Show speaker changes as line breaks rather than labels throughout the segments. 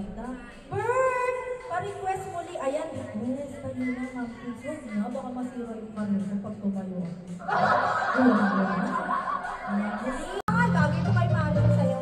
balita. Bert! Pa-request muli. Ayan, request. Kanina, ma'am, please. Huwag na, baka masira yung kanina pag tumayo. Ay, bagay ko kay Mario sa'yo.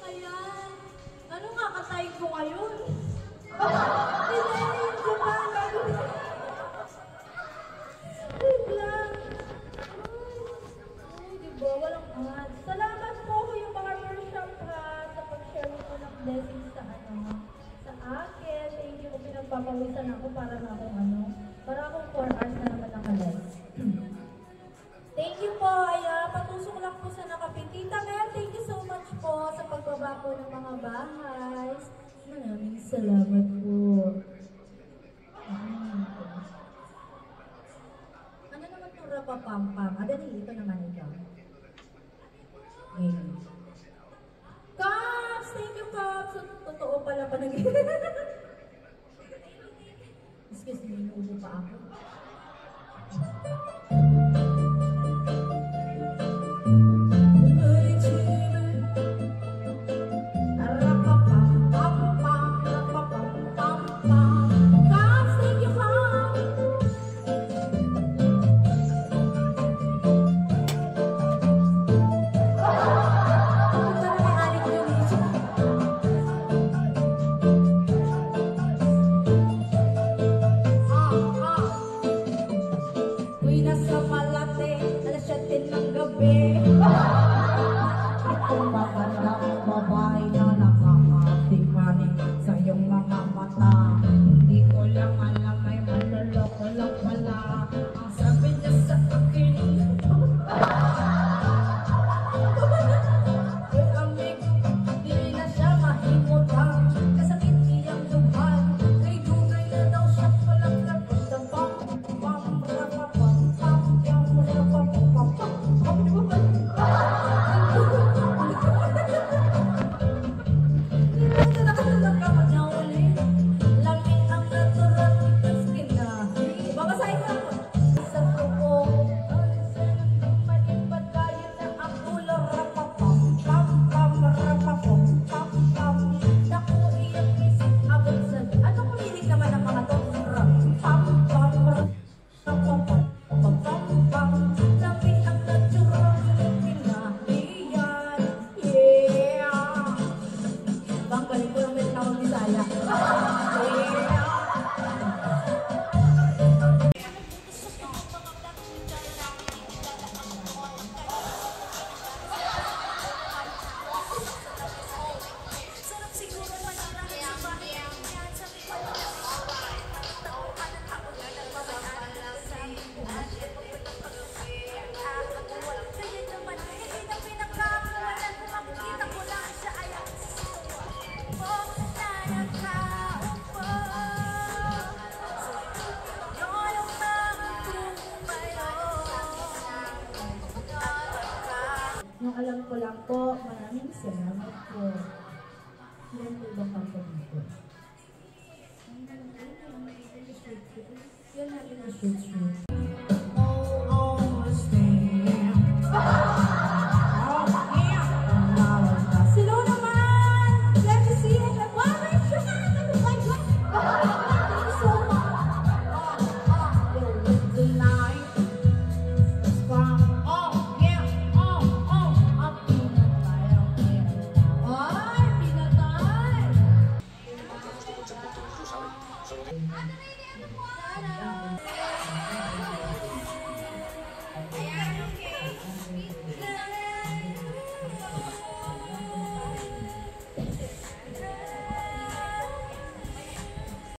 Ayan. Ano nga katay ko ngayon? Dinari yung Japan. Wait lang. Ay, diba? Walang ad. Salamat po yung mga workshop sa pag-share ko ng blessings sa akin. Thank you po, pinagpapawisan ako para na akong para akong 4 hours na naman nakalive. Thank you po. Ayan, patusok lang po sa nakapin. Tita Mel, thank you so much po sa pagbaba po ng mga bahay. Maraming salamat po. Ano naman itong rapapampam? Dali, ito naman ito. Cops! Thank you, Cops! Totoo pala pa nag- Excuse me, inuubo pa ako. Yung alam ko lang po, maraming salamat po. Ilan po bang kanto dito? Yan natin ang street.